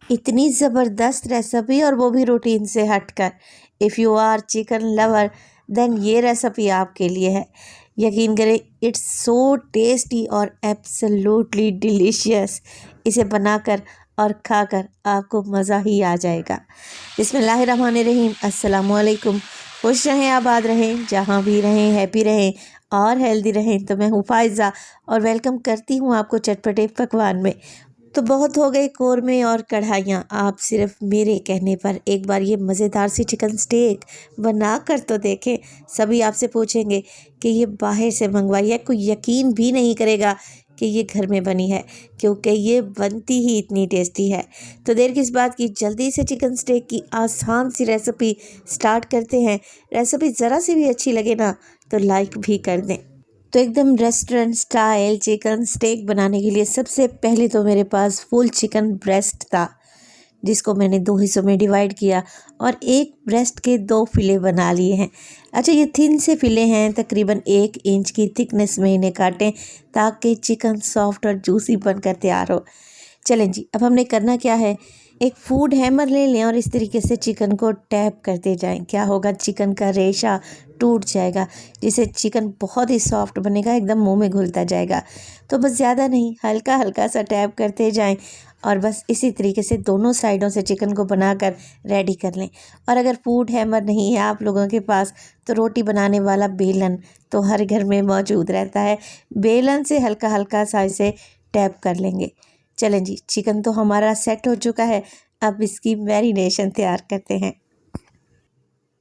इतनी ज़बरदस्त रेसिपी और वो भी रूटीन से हटकर। If you are chicken lover then ये रेसिपी आपके लिए है। यकीन करें, इट्स सो टेस्टी और एब्सोल्युटली डिलीशियस। इसे बनाकर और खाकर आपको मज़ा ही आ जाएगा। बिस्मिल्लाहिर्रहमानिर्रहीम। अस्सलामुअलैकुम। खुश रहें, आबाद रहें, जहाँ भी रहें हैप्पी रहें और हेल्दी रहें। तो मैं हूँ फ़ाइज़ा और वेलकम करती हूँ आपको चटपटे पकवान में। तो बहुत हो गए कौरमे और कढ़ाइयाँ, आप सिर्फ मेरे कहने पर एक बार ये मज़ेदार सी चिकन स्टेक बना कर तो देखें। सभी आपसे पूछेंगे कि ये बाहर से मंगवाई है, कोई यकीन भी नहीं करेगा कि ये घर में बनी है, क्योंकि ये बनती ही इतनी टेस्टी है। तो देर किस बात की, जल्दी से चिकन स्टेक की आसान सी रेसिपी स्टार्ट करते हैं। रेसिपी ज़रा सी भी अच्छी लगे ना तो लाइक भी कर दें। तो एकदम रेस्टोरेंट स्टाइल चिकन स्टेक बनाने के लिए सबसे पहले तो मेरे पास फुल चिकन ब्रेस्ट था, जिसको मैंने 2 हिस्सों में डिवाइड किया और एक ब्रेस्ट के 2 फिले बना लिए हैं। अच्छा, ये थिन से फिले हैं, तकरीबन 1 इंच की थिकनेस में इन्हें काटें ताकि चिकन सॉफ्ट और जूसी बनकर तैयार हो। चलें जी, अब हमने करना क्या है, एक फूड हैमर ले लें और इस तरीके से चिकन को टैप करते जाएं। क्या होगा, चिकन का रेशा टूट जाएगा, जिससे चिकन बहुत ही सॉफ्ट बनेगा, एकदम मुंह में घुलता जाएगा। तो बस ज़्यादा नहीं, हल्का हल्का सा टैप करते जाएं और बस इसी तरीके से दोनों साइडों से चिकन को बनाकर रेडी कर लें। और अगर फूड हैमर नहीं है आप लोगों के पास तो रोटी बनाने वाला बेलन तो हर घर में मौजूद रहता है। बेलन से हल्का हल्का सा इसे टैप कर लेंगे। चलें जी, चिकन तो हमारा सेट हो चुका है। अब इसकी मैरिनेशन तैयार करते हैं।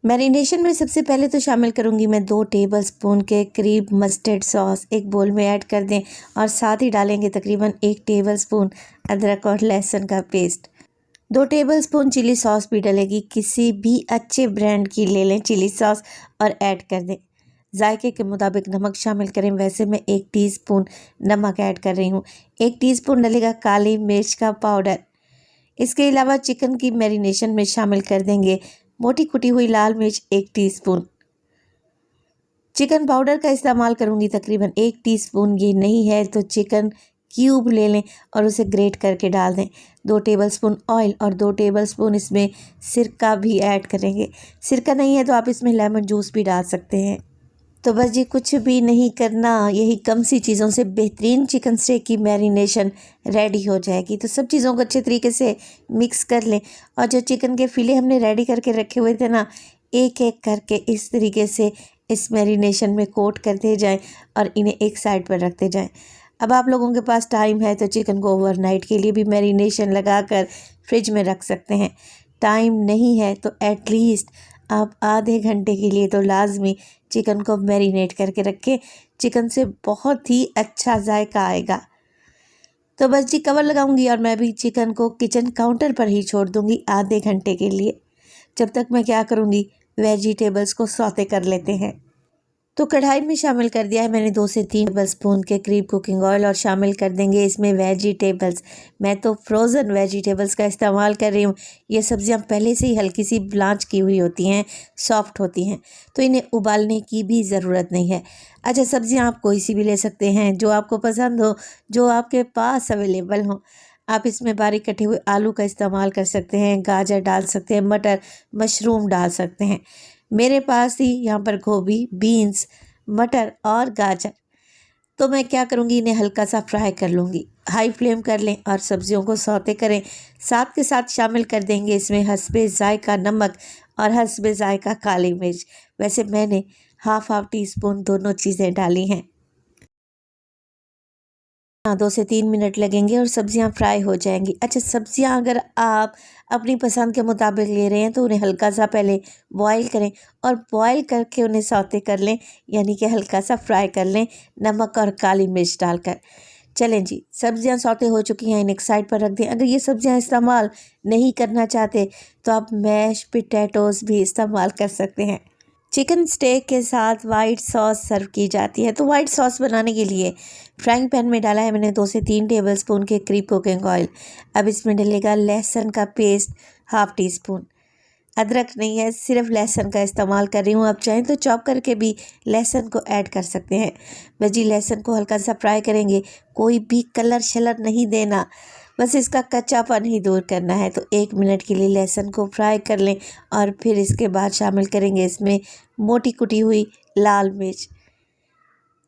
मैरिनेशन में सबसे पहले तो शामिल करूंगी मैं 2 टेबलस्पून के करीब मस्टर्ड सॉस एक बोल में ऐड कर दें और साथ ही डालेंगे तकरीबन 1 टेबलस्पून अदरक और लहसुन का पेस्ट। 2 टेबलस्पून चिली सॉस भी डलेगी, किसी भी अच्छे ब्रांड की ले लें चिली सॉस और ऐड कर दें। जायके के मुताबिक नमक शामिल करें, वैसे मैं 1 टीस्पून नमक ऐड कर रही हूँ। 1 टीस्पून डलेगा काली मिर्च का पाउडर। इसके अलावा चिकन की मैरिनेशन में शामिल कर देंगे मोटी कुटी हुई लाल मिर्च 1 टीस्पून। चिकन पाउडर का इस्तेमाल करूँगी तकरीबन 1 टीस्पून, ये नहीं है तो चिकन क्यूब ले लें और उसे ग्रेट करके डाल दें। 2 टेबलस्पून ऑयल और 2 टेबलस्पून इसमें सिरका भी ऐड करेंगे। सिरका नहीं है तो आप इसमें लेमन जूस भी डाल सकते हैं। तो बस जी, कुछ भी नहीं करना, यही कम सी चीज़ों से बेहतरीन चिकन स्टेक की मैरिनेशन रेडी हो जाएगी। तो सब चीज़ों को अच्छे तरीके से मिक्स कर लें और जो चिकन के फिले हमने रेडी करके रखे हुए थे ना, एक एक करके इस तरीके से इस मैरिनेशन में कोट करते जाएं और इन्हें एक साइड पर रखते जाएं। अब आप लोगों के पास टाइम है तो चिकन को ओवरनाइट के लिए भी मैरिनेशन लगाकर फ्रिज में रख सकते हैं। टाइम नहीं है तो एटलीस्ट आप आधे घंटे के लिए तो लाजमी चिकन को मैरिनेट करके रखें। चिकन से बहुत ही अच्छा जायका आएगा। तो बस जी, कवर लगाऊंगी और मैं भी चिकन को किचन काउंटर पर ही छोड़ दूंगी आधे घंटे के लिए। जब तक मैं क्या करूंगी, वेजिटेबल्स को सौते कर लेते हैं। तो कढ़ाई में शामिल कर दिया है मैंने 2 से 3 टेबलस्पून के करीब कुकिंग ऑयल और शामिल कर देंगे इसमें वेजिटेबल्स। मैं तो फ्रोज़न वेजिटेबल्स का इस्तेमाल कर रही हूँ। ये सब्जियाँ पहले से ही हल्की सी ब्लांच की हुई होती हैं, सॉफ्ट होती हैं, तो इन्हें उबालने की भी ज़रूरत नहीं है। अच्छा, सब्जियाँ आप कोई सी भी ले सकते हैं जो आपको पसंद हो, जो आपके पास अवेलेबल हो। आप इसमें बारीक कटे हुए आलू का इस्तेमाल कर सकते हैं, गाजर डाल सकते हैं, मटर मशरूम डाल सकते हैं। मेरे पास ही यहाँ पर गोभी, बीन्स, मटर और गाजर। तो मैं क्या करूँगी, इन्हें हल्का सा फ्राई कर लूँगी। हाई फ्लेम कर लें और सब्जियों को सौते करें। साथ के साथ शामिल कर देंगे इसमें हस्बे ज़ायका नमक और हस्बे ज़ायका काली मिर्च। वैसे मैंने हाफ टीस्पून दोनों चीज़ें डाली हैं। 2 से 3 मिनट लगेंगे और सब्जियां फ्राई हो जाएंगी। अच्छा, सब्जियां अगर आप अपनी पसंद के मुताबिक ले रहे हैं तो उन्हें हल्का सा पहले बॉईल करें और बॉईल करके उन्हें सौते कर लें, यानी कि हल्का सा फ्राई कर लें नमक और काली मिर्च डालकर। चलें जी, सब्जियां सौते हो चुकी हैं, इन्हें एक साइड पर रख दें। अगर ये सब्जियां इस्तेमाल नहीं करना चाहते तो आप मैश पोटैटोज़ भी इस्तेमाल कर सकते हैं। चिकन स्टेक के साथ वाइट सॉस सर्व की जाती है। तो वाइट सॉस बनाने के लिए फ्राइंग पैन में डाला है मैंने 2 से 3 टेबलस्पून के करीब कुकिंग ऑयल। अब इसमें डलेगा लहसुन का पेस्ट हाफ टीस्पून। अदरक नहीं है, सिर्फ लहसुन का इस्तेमाल कर रही हूँ। आप चाहें तो चॉप करके भी लहसुन को ऐड कर सकते हैं। बस जी, लहसुन को हल्का सा फ्राई करेंगे, कोई भी कलर शलर नहीं देना, बस इसका कच्चापन ही दूर करना है। तो 1 मिनट के लिए लहसुन को फ्राई कर लें और फिर इसके बाद शामिल करेंगे इसमें मोटी कुटी हुई लाल मिर्च,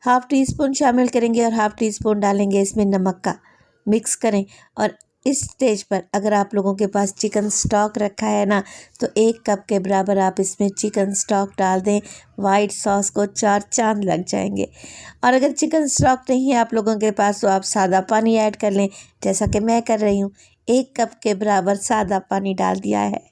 हाफ़ टी स्पून शामिल करेंगे और हाफ़ टी स्पून डालेंगे इसमें नमक का। मिक्स करें और इस स्टेज पर अगर आप लोगों के पास चिकन स्टॉक रखा है ना, तो 1 कप के बराबर आप इसमें चिकन स्टॉक डाल दें। वाइट सॉस को 4 चांद लग जाएंगे। और अगर चिकन स्टॉक नहीं है आप लोगों के पास, तो आप सादा पानी ऐड कर लें, जैसा कि मैं कर रही हूँ। 1 कप के बराबर सादा पानी डाल दिया है।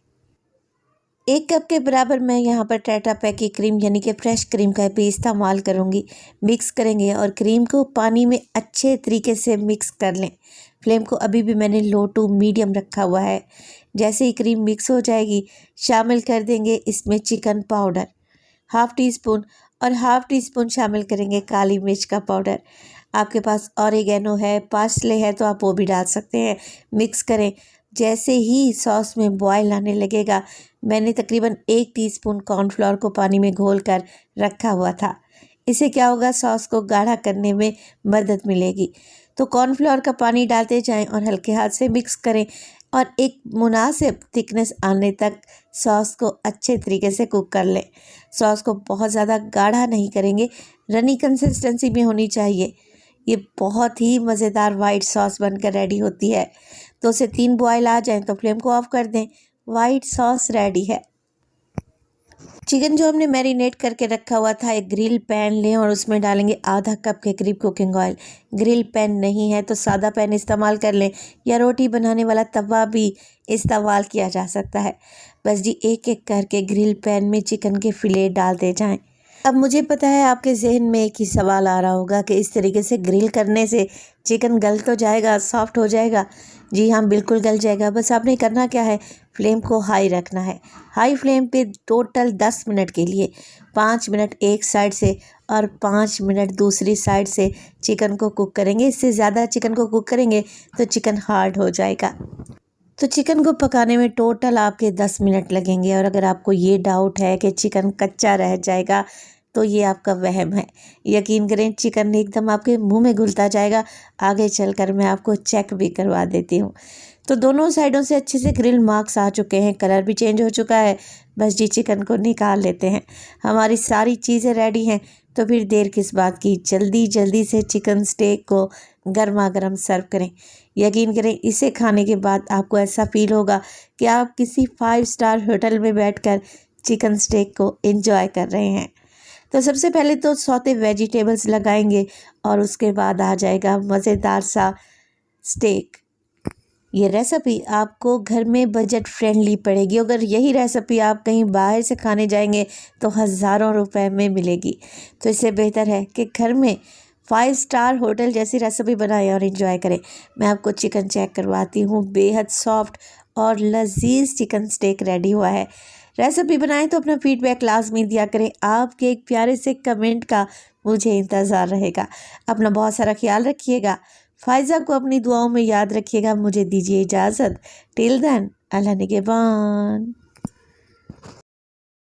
1 कप के बराबर मैं यहाँ पर टाटा पैक की क्रीम यानी कि फ्रेश क्रीम का भी इस्तेमाल करूँगी। मिक्स करेंगे और क्रीम को पानी में अच्छे तरीके से मिक्स कर लें। फ्लेम को अभी भी मैंने लो टू मीडियम रखा हुआ है। जैसे ही क्रीम मिक्स हो जाएगी, शामिल कर देंगे इसमें chicken powder half tea spoon और हाफ़ टी स्पून शामिल करेंगे काली मिर्च का पाउडर। आपके पास ऑरिगेनो है, पार्सले है तो आप वो भी डाल सकते हैं। मिक्स करें। जैसे ही सॉस में बॉयल आने लगेगा, मैंने तकरीबन 1 टीस्पून कॉर्नफ्लोर को पानी में घोल कर रखा हुआ था। इससे क्या होगा, सॉस को गाढ़ा करने में मदद मिलेगी। तो कॉर्नफ्लोर का पानी डालते जाएं और हल्के हाथ से मिक्स करें और एक मुनासिब थिकनेस आने तक सॉस को अच्छे तरीके से कुक कर लें। सॉस को बहुत ज़्यादा गाढ़ा नहीं करेंगे, रनी कंसिस्टेंसी में होनी चाहिए। ये बहुत ही मज़ेदार वाइट सॉस बनकर रेडी होती है। 2 से 3 बॉयल आ जाएं तो फ्लेम को ऑफ कर दें। वाइट सॉस रेडी है। चिकन जो हमने मैरिनेट करके रखा हुआ था, एक ग्रिल पैन लें और उसमें डालेंगे आधा कप के करीब कुकिंग ऑयल। ग्रिल पैन नहीं है तो सादा पैन इस्तेमाल कर लें या रोटी बनाने वाला तवा भी इस्तेमाल किया जा सकता है। बस जी एक एक करके ग्रिल पैन में चिकन के फिलेट डालते जाएं। अब मुझे पता है आपके जहन में एक ही सवाल आ रहा होगा कि इस तरीके से ग्रिल करने से चिकन गल तो जाएगा, सॉफ्ट हो जाएगा। जी हाँ, बिल्कुल गल जाएगा। बस आपने करना क्या है, फ्लेम को हाई रखना है। हाई फ्लेम पे टोटल 10 मिनट के लिए 5 मिनट एक साइड से और 5 मिनट दूसरी साइड से चिकन को कुक करेंगे। इससे ज़्यादा चिकन को कुक करेंगे तो चिकन हार्ड हो जाएगा। तो चिकन को पकाने में टोटल आपके 10 मिनट लगेंगे। और अगर आपको ये डाउट है कि चिकन कच्चा रह जाएगा, तो ये आपका वहम है। यकीन करें, चिकन एकदम आपके मुंह में घुलता जाएगा। आगे चलकर मैं आपको चेक भी करवा देती हूँ। तो दोनों साइडों से अच्छे से ग्रिल मार्क्स आ चुके हैं, कलर भी चेंज हो चुका है। बस जी चिकन को निकाल लेते हैं। हमारी सारी चीज़ें रेडी हैं, तो फिर देर किस बात की, जल्दी जल्दी से चिकन स्टेक को गर्मा गर्म सर्व करें। यकीन करें, इसे खाने के बाद आपको ऐसा फील होगा कि आप किसी 5 स्टार होटल में बैठकर चिकन स्टेक को एंजॉय कर रहे हैं। तो सबसे पहले तो सौते वेजिटेबल्स लगाएंगे और उसके बाद आ जाएगा मज़ेदार सा स्टेक। ये रेसिपी आपको घर में बजट फ्रेंडली पड़ेगी। अगर यही रेसिपी आप कहीं बाहर से खाने जाएंगे तो हज़ारों रुपए में मिलेगी। तो इससे बेहतर है कि घर में 5 स्टार होटल जैसी रेसिपी बनाएं और एंजॉय करें। मैं आपको चिकन चेक करवाती हूँ। बेहद सॉफ्ट और लजीज चिकन स्टेक रेडी हुआ है। रेसिपी बनाएं तो अपना फीडबैक लाजमी दिया करें। आपके एक प्यारे से कमेंट का मुझे इंतज़ार रहेगा। अपना बहुत सारा ख्याल रखिएगा। फ़ायज़ा को अपनी दुआओं में याद रखिएगा। मुझे दीजिए इजाज़त। टिल देन, अल्लाह निगहबान।